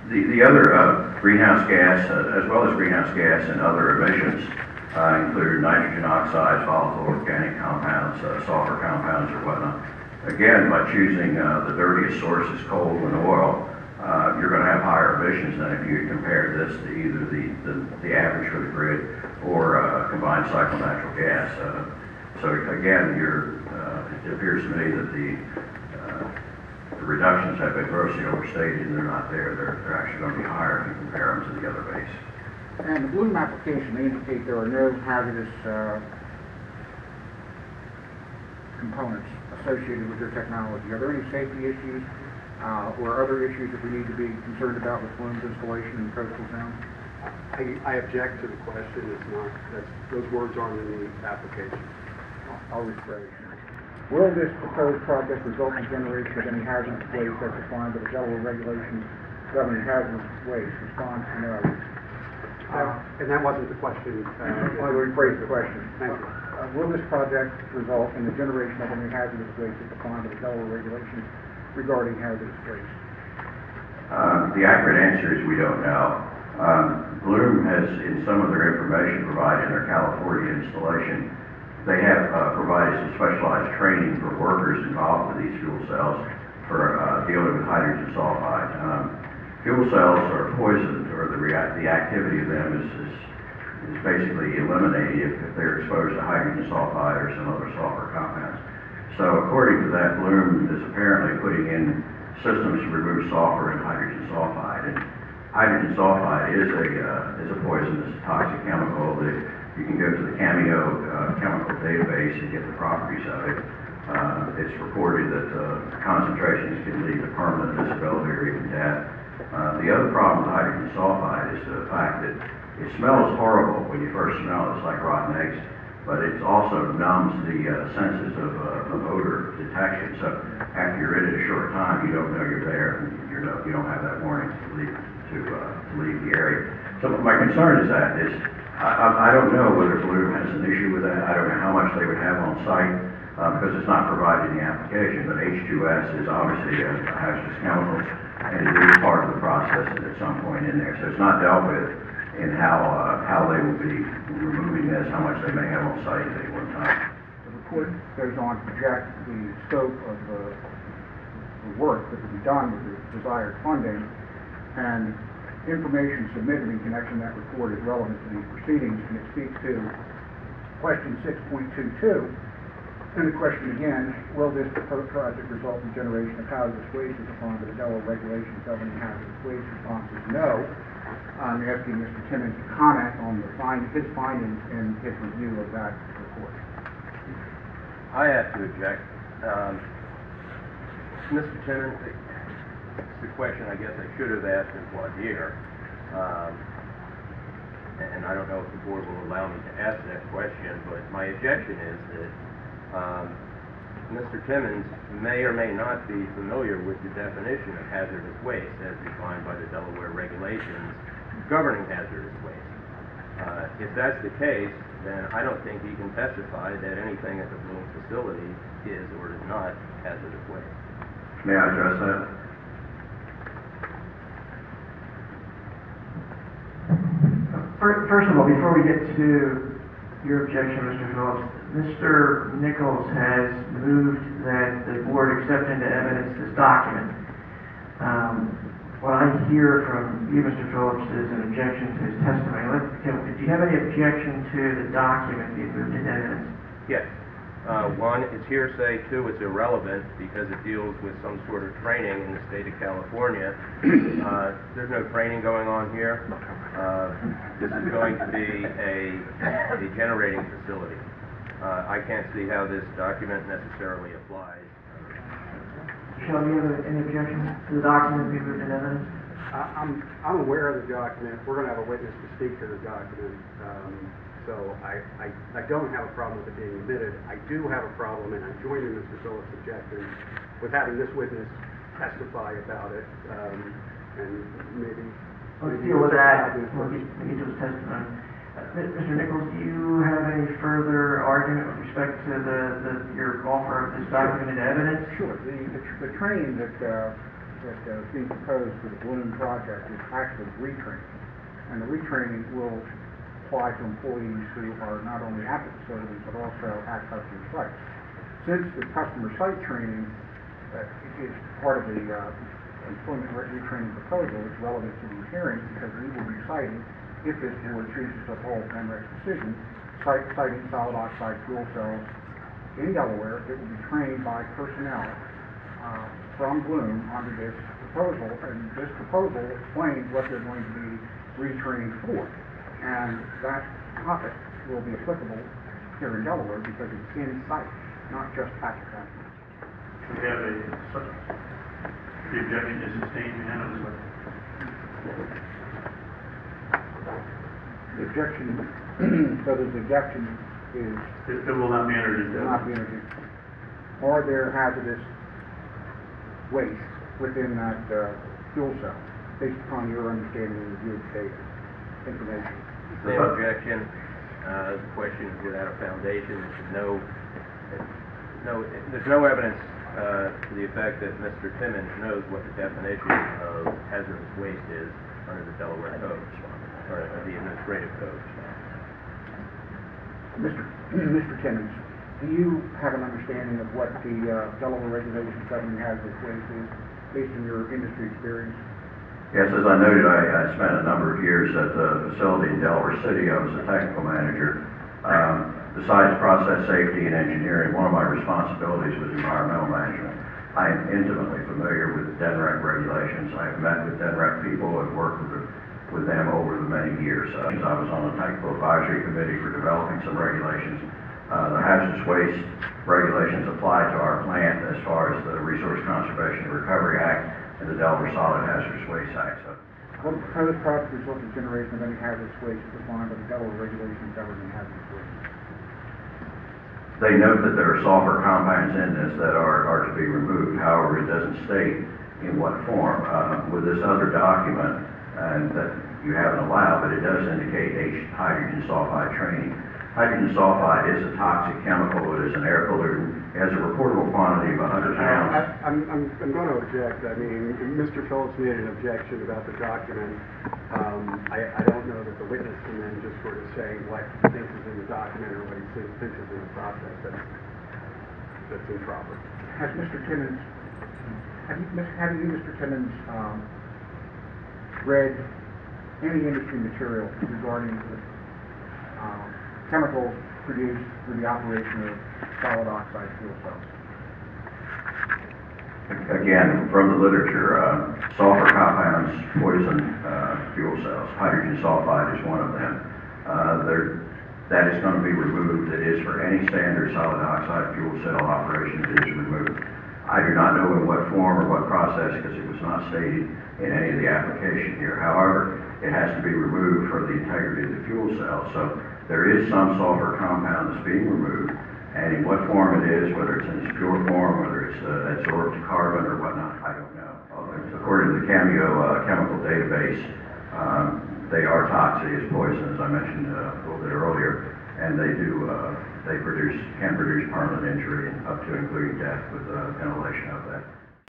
The other greenhouse gas, as well as greenhouse gas and other emissions, include nitrogen oxides, volatile organic compounds, sulfur compounds, or whatnot. Again, by choosing the dirtiest sources, coal and oil, you're going to have higher emissions than if you compare this to either the average for the grid or combined cycle natural gas. So again, it appears to me that the reductions have been grossly overstated, and they're not there. They're actually going to be higher if you compare them to the other base. And the Bloom application, they indicate there are no hazardous components associated with your technology. Are there any safety issues or other issues that we need to be concerned about with Bloom's installation in coastal zones? I object to the question. It's not. Those words aren't in the application. I'll rephrase. Will this proposed project result in generation of any hazardous waste as defined by the Delaware regulations governing hazardous waste? Response, no. And that wasn't the question. I'll rephrase the question. Thank you. Will this project result in the generation of any hazardous waste as defined by the Delaware regulations regarding hazardous waste? The accurate answer is we don't know. Bloom has, in some of their information provided in their California installation, they have provided some specialized training for workers involved with these fuel cells for dealing with hydrogen sulfide. Fuel cells are poisoned, or the activity of them is basically eliminated if they're exposed to hydrogen sulfide or some other sulfur compounds. So according to that, Bloom is apparently putting in systems to remove sulfur and hydrogen sulfide. And hydrogen sulfide is a poisonous, toxic chemical that you can go to the Cameo chemical database and get the properties of it. It's reported that concentrations can lead to permanent disability or even death. The other problem with hydrogen sulfide is the fact that it smells horrible when you first smell it. It's like rotten eggs, but it also numbs the senses of odor detection. So after you're in it a short time, you don't know you're there, and you don't have that warning to leave the area. So my concern is I don't know whether Bloom has an issue with that. I don't know how much they would have on site because it's not provided in the application, but H2S is obviously a hazardous chemical, and it is part of the process at some point in there. So it's not dealt with in how they will be removing this, how much they may have on site at any one time. The report goes on to project the scope of the work that will be done with the desired funding, and information submitted in connection with that report is relevant to these proceedings, and it speaks to question 6.22. And the question again, will this proposed project result in generation of hazardous waste as defined by the Delaware regulations governing hazardous waste? Response is no. I'm asking Mr. Timmons to comment on his findings and his review of that report. I have to object. Mr. Timmons, it's a question I guess I should have asked in voir dire, and I don't know if the board will allow me to ask that question, but my objection is that Mr. Timmons may or may not be familiar with the definition of hazardous waste as defined by the Delaware regulations governing hazardous waste. If that's the case, then I don't think he can testify that anything at the Bloom facility is or is not hazardous waste. May I address that? First of all, before we get to your objection, Mr. Phillips, Mr. Nichols has moved that the board accept into evidence this document. What I hear from you, Mr. Phillips, is an objection to his testimony. Do you have any objection to the document being moved into evidence? Yes. One, it's hearsay. Two, it's irrelevant because it deals with some sort of training in the state of California. There's no training going on here. This is going to be a generating facility. I can't see how this document necessarily applies. Michelle, do you have any objection to the document being moved into evidence? I'm aware of the document. We're going to have a witness to speak to the document. So I don't have a problem with it being admitted. I do have a problem, and I'm joining Mr. Phillips' objection with having this witness testify about it, and maybe... Let's deal with that when we get to his testimony. Mr. Nichols, do you have any further argument with respect to your offer of this document into evidence? Sure. The training that that is being proposed for the Bloom project is actually retraining. And the retraining will apply to employees who are not only at the facilities but also at customer sites. Since the customer site training is part of the employment retraining proposal, it's relevant to these hearings because we will be citing, if this board chooses to uphold NREC's decision, citing solid oxide fuel cells in Delaware that will be trained by personnel from Bloom under this proposal, and this proposal explains what they're going to be retrained for. And that topic will be applicable here in Delaware because it's in site, not just Patrick County. We have the objection is sustained unanimously. The objection, so the objection is It will not be entered into. will not be introduced. Are there hazardous waste within that fuel cell, based upon your understanding and review of data information? Same objection. The question is without a foundation. There's no evidence to the effect that Mr. Timmons knows what the definition of hazardous waste is under the Delaware Code, or the administrative code. Mr. Timmons, do you have an understanding of what the Delaware regulations governing hazardous waste is, based on your industry experience? Yes, as I noted, I spent a number of years at the facility in Delaware City. I was a technical manager. Besides process safety and engineering, one of my responsibilities was environmental management. I am intimately familiar with DNREC regulations. I have met with DNREC people and worked with them over the many years. I was on the technical advisory committee for developing some regulations. The hazardous waste regulations apply to our plant as far as the Resource Conservation and Recovery Act and the Delaware Solid Hazardous Waste Act. So, What proposed product resulting generation of any hazardous waste is defined by the Delaware regulations governing hazardous waste? they note that there are sulfur compounds in this that are to be removed. However, it doesn't state in what form. With this other document, and that you haven't allowed, but it does indicate hydrogen sulfide training. Hydrogen sulfide is a toxic chemical. It is an air pollutant. It has a reportable quantity of 100 pounds. I'm going to object. I mean, Mr. Phillips made an objection about the document. I don't know that the witness can then just sort of say what he thinks is in the document or what he thinks is in the process. That's improper. Has Mr. Timmons, have you, Mr. Timmons, read any industry material regarding the chemicals produced through the operation of solid oxide fuel cells? Again, from the literature, sulfur compounds poison fuel cells. Hydrogen sulfide is one of them. That is going to be removed. It is for any standard solid oxide fuel cell operation. It is removed. I do not know in what form or what process, because it was not stated in any of the application here. However, it has to be removed for the integrity of the fuel cell. So there is some sulfur compound that's being removed, and in what form it is, whether it's in its pure form, whether it's adsorbed carbon or whatnot, I don't know. According to the Cameo chemical database, they are toxic as poison, as I mentioned a little bit earlier, and they can produce permanent injury and up to including death with inhalation of that.